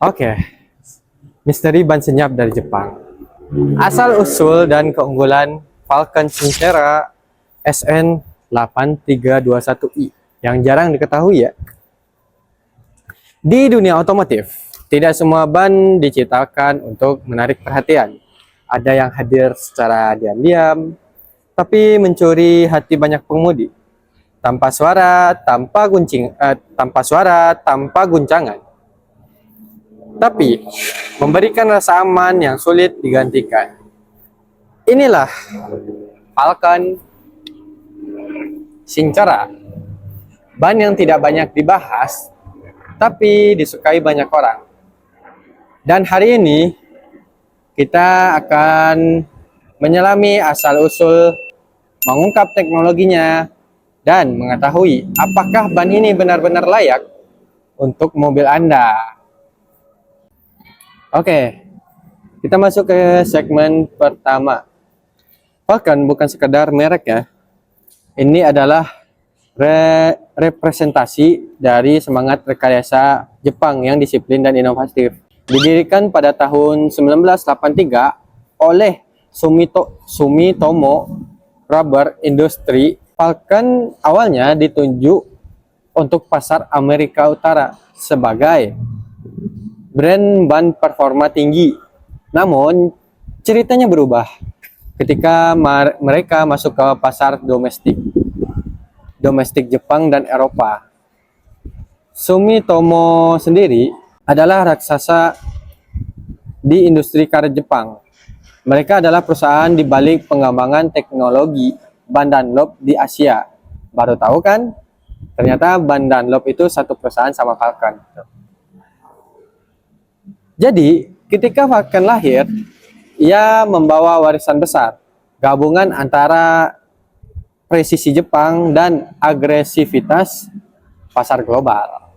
Oke, misteri ban senyap dari Jepang. Asal-usul dan keunggulan Falcon Sincera SN8321i yang jarang diketahui ya. Di dunia otomotif, tidak semua ban diciptakan untuk menarik perhatian. Ada yang hadir secara diam-diam, tapi mencuri hati banyak pengemudi. Tanpa suara, tanpa guncangan. Tapi memberikan rasa aman yang sulit digantikan. Inilah Falcon Sincera, ban yang tidak banyak dibahas, tapi disukai banyak orang. Dan hari ini kita akan menyelami asal-usul, mengungkap teknologinya, dan mengetahui apakah ban ini benar-benar layak untuk mobil Anda. Oke, kita masuk ke segmen pertama. Falcon bukan sekedar merek ya. Ini adalah representasi dari semangat rekayasa Jepang yang disiplin dan inovatif. Didirikan pada tahun 1983 oleh Sumitomo Rubber Industry, Falcon awalnya ditunjuk untuk pasar Amerika Utara sebagai brand ban performa tinggi. Namun, ceritanya berubah ketika mereka masuk ke pasar domestik Jepang dan Eropa. Sumitomo sendiri adalah raksasa di industri karet Jepang. Mereka adalah perusahaan di balik pengembangan teknologi ban Dunlop di Asia. Baru tahu kan? Ternyata ban Dunlop itu satu perusahaan sama Falcon. Jadi, ketika Falcon lahir, ia membawa warisan besar, gabungan antara presisi Jepang dan agresivitas pasar global.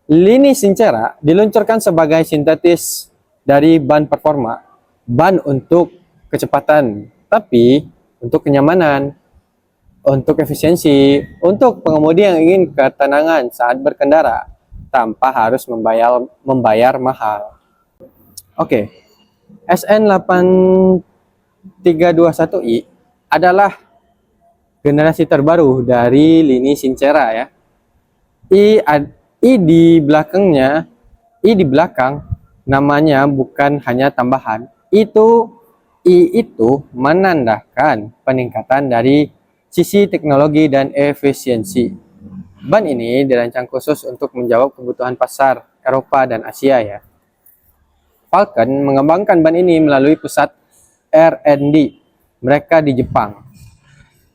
Lini Sincera diluncurkan sebagai sintetis dari ban performa, ban untuk kecepatan, tapi untuk kenyamanan, untuk efisiensi, untuk pengemudi yang ingin ketenangan saat berkendara tanpa harus membayar mahal. Oke, SN8321i adalah generasi terbaru dari lini Sincera ya. I di belakang namanya bukan hanya tambahan. I itu menandakan peningkatan dari sisi teknologi dan efisiensi. Ban ini dirancang khusus untuk menjawab kebutuhan pasar Eropa dan Asia ya. Falcon mengembangkan ban ini melalui pusat R&D mereka di Jepang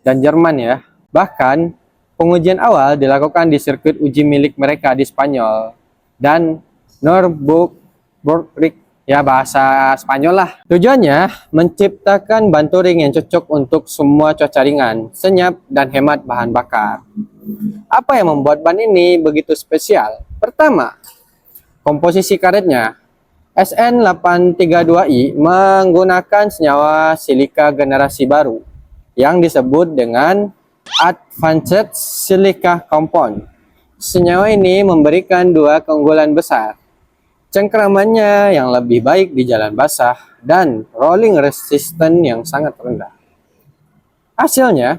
dan Jerman ya. Bahkan pengujian awal dilakukan di sirkuit uji milik mereka di Spanyol dan Nürburgring ya, bahasa Spanyol lah. Tujuannya menciptakan ban touring yang cocok untuk semua cuaca ringan, senyap, dan hemat bahan bakar. Apa yang membuat ban ini begitu spesial? Pertama, komposisi karetnya. SN832i menggunakan senyawa silika generasi baru yang disebut dengan Advanced Silica Compound. Senyawa ini memberikan dua keunggulan besar. Cengkramannya yang lebih baik di jalan basah dan rolling resistance yang sangat rendah. Hasilnya,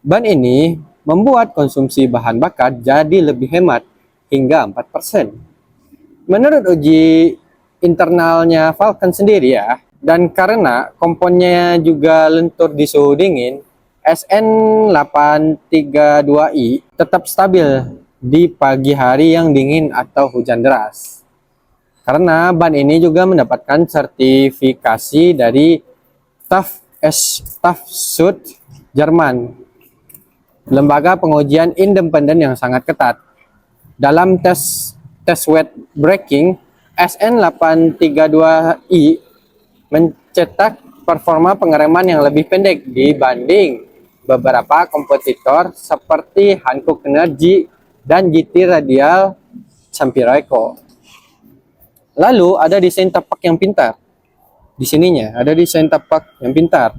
ban ini membuat konsumsi bahan bakar jadi lebih hemat hingga 4%. Menurut uji internalnya Falcon sendiri ya, dan karena komponnya juga lentur di suhu dingin, SN832i tetap stabil di pagi hari yang dingin atau hujan deras. Karena ban ini juga mendapatkan sertifikasi dari TÜV Jerman, lembaga pengujian independen yang sangat ketat. Dalam tes wet braking, SN832i mencetak performa pengereman yang lebih pendek dibanding beberapa kompetitor seperti Hankook Energy dan GT Radial Champireko. Lalu ada desain tapak yang pintar. Di sininya ada desain tapak yang pintar.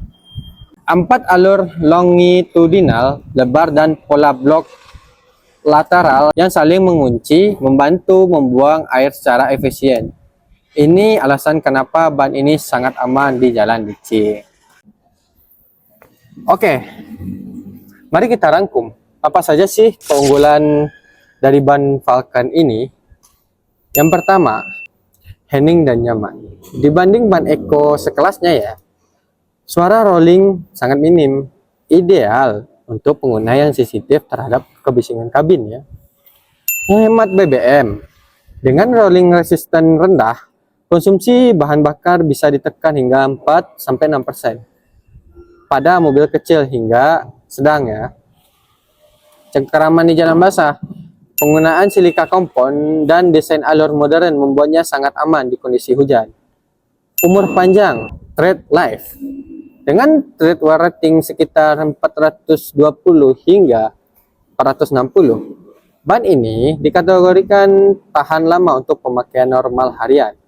4 alur longitudinal lebar dan pola blok lateral yang saling mengunci, membantu membuang air secara efisien. Ini alasan kenapa ban ini sangat aman di jalan licin. Oke, mari kita rangkum. Apa saja sih keunggulan dari ban Falcon ini? Yang pertama, hening dan nyaman. Dibanding ban Eco sekelasnya ya, suara rolling sangat minim, ideal untuk pengguna yang sensitif terhadap kebisingan kabin ya. Menghemat BBM. Dengan rolling resisten rendah, konsumsi bahan bakar bisa ditekan hingga 4-6% pada mobil kecil hingga sedang ya. Cengkeraman di jalan basah. Penggunaan silika kompon dan desain alur modern membuatnya sangat aman di kondisi hujan. Umur panjang, tread life. Dengan tread wear rating sekitar 420 hingga 460, ban ini dikategorikan tahan lama untuk pemakaian normal harian.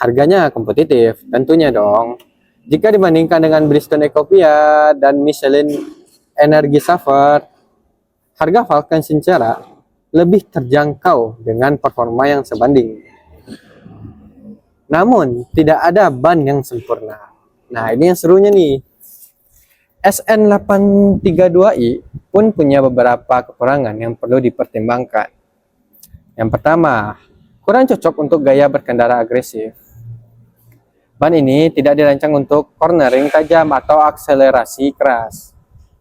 Harganya kompetitif, tentunya dong. Jika dibandingkan dengan Bridgestone Ecopia dan Michelin Energy Saver, harga Falcon Sincera lebih terjangkau dengan performa yang sebanding. Namun, tidak ada ban yang sempurna. Nah, ini yang serunya nih. SN832i pun punya beberapa kekurangan yang perlu dipertimbangkan. Yang pertama, kurang cocok untuk gaya berkendara agresif. Ban ini tidak dirancang untuk cornering tajam atau akselerasi keras.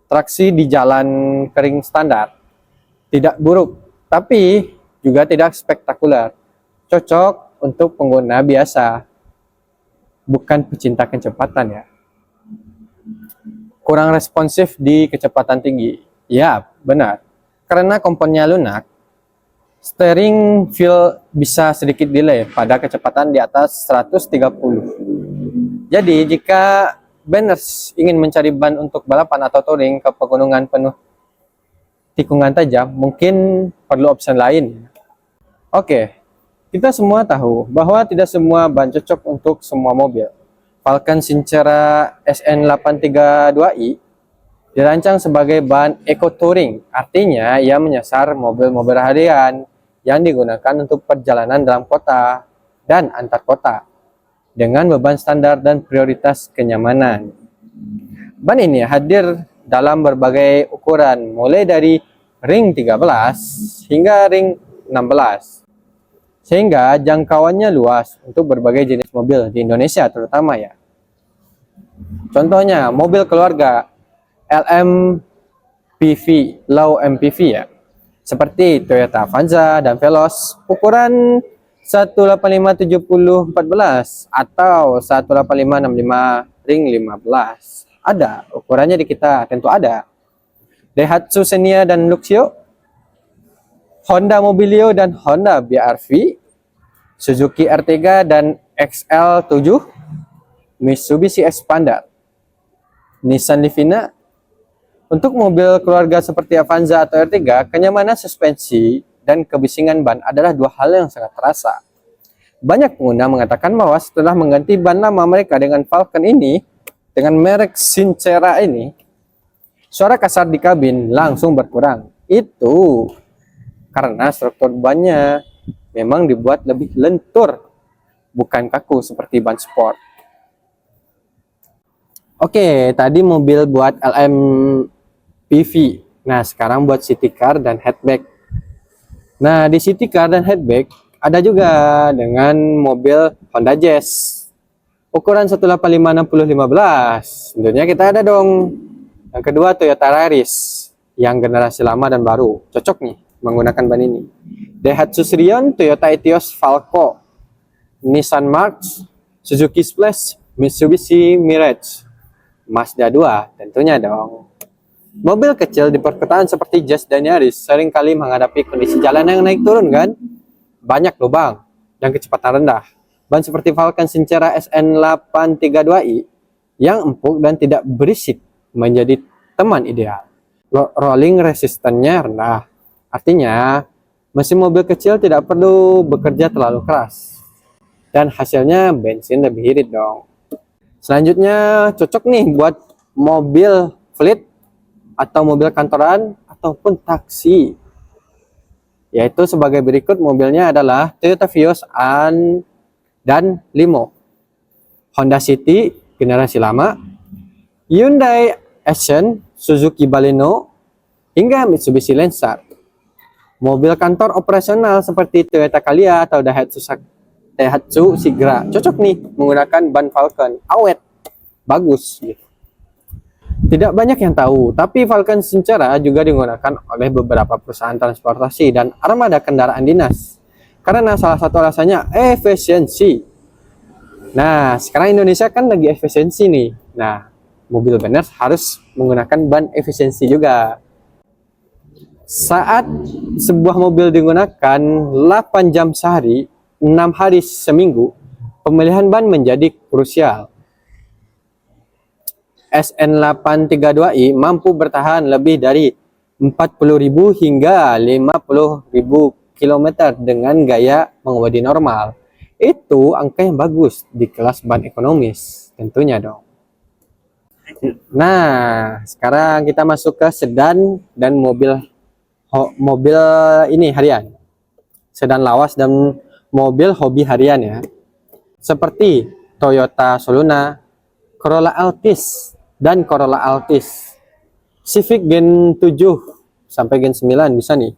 Traksi di jalan kering standar tidak buruk, tapi juga tidak spektakuler. Cocok untuk pengguna biasa, bukan pecinta kecepatan ya. Kurang responsif di kecepatan tinggi. Ya, benar. Karena komponnya lunak, steering feel bisa sedikit delay pada kecepatan di atas 130. Jadi, jika banners ingin mencari ban untuk balapan atau touring ke pegunungan penuh tikungan tajam, mungkin perlu opsi lain. Oke, kita semua tahu bahwa tidak semua ban cocok untuk semua mobil. Falcon Sincera SN832i dirancang sebagai ban Eco Touring, artinya ia menyasar mobil-mobil harian yang digunakan untuk perjalanan dalam kota dan antar kota, dengan beban standar dan prioritas kenyamanan. Ban ini hadir dalam berbagai ukuran, mulai dari ring 13 hingga ring 16, sehingga jangkauannya luas untuk berbagai jenis mobil di Indonesia terutama ya. Contohnya mobil keluarga LMPV, low MPV ya, seperti Toyota Avanza dan Veloz ukuran 185/70/14 atau 185/65 ring 15. Ada ukurannya di kita, tentu ada. Daihatsu Xenia dan Luxio, Honda Mobilio dan Honda BR-V, Suzuki R3 dan XL7, Mitsubishi Xpander, Nissan Livina. Untuk mobil keluarga seperti Avanza atau R3, kenyamanan suspensi dan kebisingan ban adalah dua hal yang sangat terasa. Banyak pengguna mengatakan bahwa setelah mengganti ban lama mereka dengan Falcon ini, dengan merek Sincera ini, suara kasar di kabin langsung berkurang. Itu karena struktur bannya memang dibuat lebih lentur, bukan kaku seperti ban sport. Oke, tadi mobil buat LMPV. Nah, sekarang buat city car dan hatchback. Nah, di city car dan hatchback ada juga dengan mobil Honda Jazz ukuran 185/60/15. Tentunya kita ada dong. Yang kedua Toyota Yaris yang generasi lama dan baru. Cocok nih menggunakan ban ini. Daihatsu Sirion, Toyota Etios Falco, Nissan March, Suzuki Splash, Mitsubishi Mirage, Mazda 2 tentunya dong. Mobil kecil di perkotaan seperti Jazz dan Yaris seringkali menghadapi kondisi jalan yang naik turun kan? Banyak lubang dan kecepatan rendah. Ban seperti Falcon Sincera SN832i yang empuk dan tidak berisik menjadi teman ideal. Rolling resistannya rendah. Artinya, mesin mobil kecil tidak perlu bekerja terlalu keras. Dan hasilnya bensin lebih irit dong. Selanjutnya cocok nih buat mobil fleet atau mobil kantoran ataupun taksi. yaitu sebagai berikut. Mobilnya adalah Toyota Vios dan Limo, Honda City generasi lama, Hyundai Accent, Suzuki Baleno, hingga Mitsubishi Lancer. Mobil kantor operasional seperti Toyota Calya atau Daihatsu Sigra cocok nih menggunakan ban Falcon, awet, bagus gitu. Tidak banyak yang tahu, tapi Falcon Sincera juga digunakan oleh beberapa perusahaan transportasi dan armada kendaraan dinas. Karena salah satu alasannya efisiensi. Nah, sekarang Indonesia kan lagi efisiensi nih. Nah, mobil Banners harus menggunakan ban efisiensi juga. Saat sebuah mobil digunakan 8 jam sehari, 6 hari seminggu, pemilihan ban menjadi krusial. SN832i mampu bertahan lebih dari 40.000 hingga 50.000 km dengan gaya mengemudi normal. Itu angka yang bagus di kelas ban ekonomis tentunya dong. Nah, sekarang kita masuk ke sedan dan mobil ini harian. Sedan lawas dan mobil hobi harian ya. Seperti Toyota Soluna, Corolla Altis dan Corolla Altis, Civic Gen 7 sampai Gen 9 bisa nih,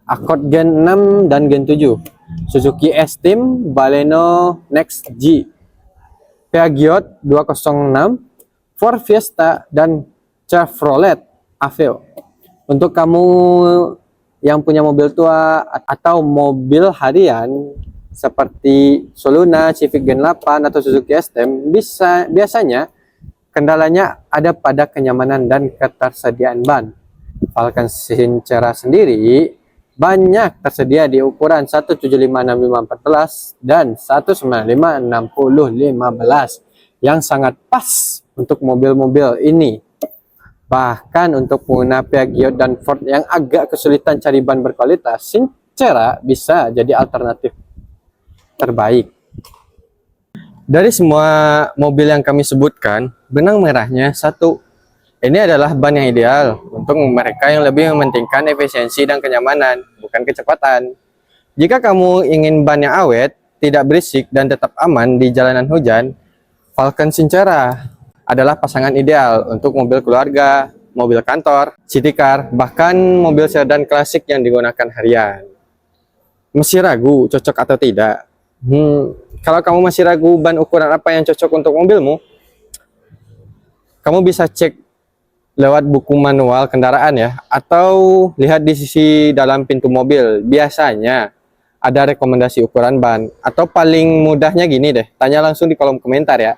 Accord Gen 6 dan Gen 7, Suzuki S-Team, Baleno Next G, Peugeot 206, Ford Fiesta, dan Chevrolet Aveo. Untuk kamu yang punya mobil tua atau mobil harian seperti Soluna, Civic Gen 8 atau Suzuki S-Team, biasanya kendalanya ada pada kenyamanan dan ketersediaan ban. Falcon Sincera sendiri banyak tersedia di ukuran 175/65/14 dan 195/60/15 yang sangat pas untuk mobil-mobil ini. Bahkan untuk pengguna Peugeot dan Ford yang agak kesulitan cari ban berkualitas, Sincera bisa jadi alternatif terbaik. Dari semua mobil yang kami sebutkan, benang merahnya satu. Ini adalah ban yang ideal untuk mereka yang lebih mementingkan efisiensi dan kenyamanan, bukan kecepatan. Jika kamu ingin ban yang awet, tidak berisik, dan tetap aman di jalanan hujan, Falcon Sincera adalah pasangan ideal untuk mobil keluarga, mobil kantor, city car, bahkan mobil sedan klasik yang digunakan harian. Masih ragu cocok atau tidak? Kalau kamu masih ragu ban ukuran apa yang cocok untuk mobilmu, kamu bisa cek lewat buku manual kendaraan ya, atau lihat di sisi dalam pintu mobil. Biasanya ada rekomendasi ukuran ban, atau paling mudahnya gini deh, tanya langsung di kolom komentar ya.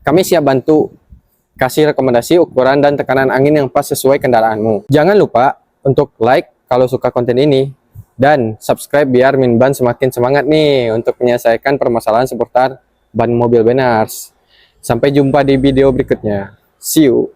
Kami siap bantu kasih rekomendasi ukuran dan tekanan angin yang pas sesuai kendaraanmu. Jangan lupa untuk like kalau suka konten ini, dan subscribe biar Minban semakin semangat nih untuk menyelesaikan permasalahan seputar ban mobil Banners. Sampai jumpa di video berikutnya. See you.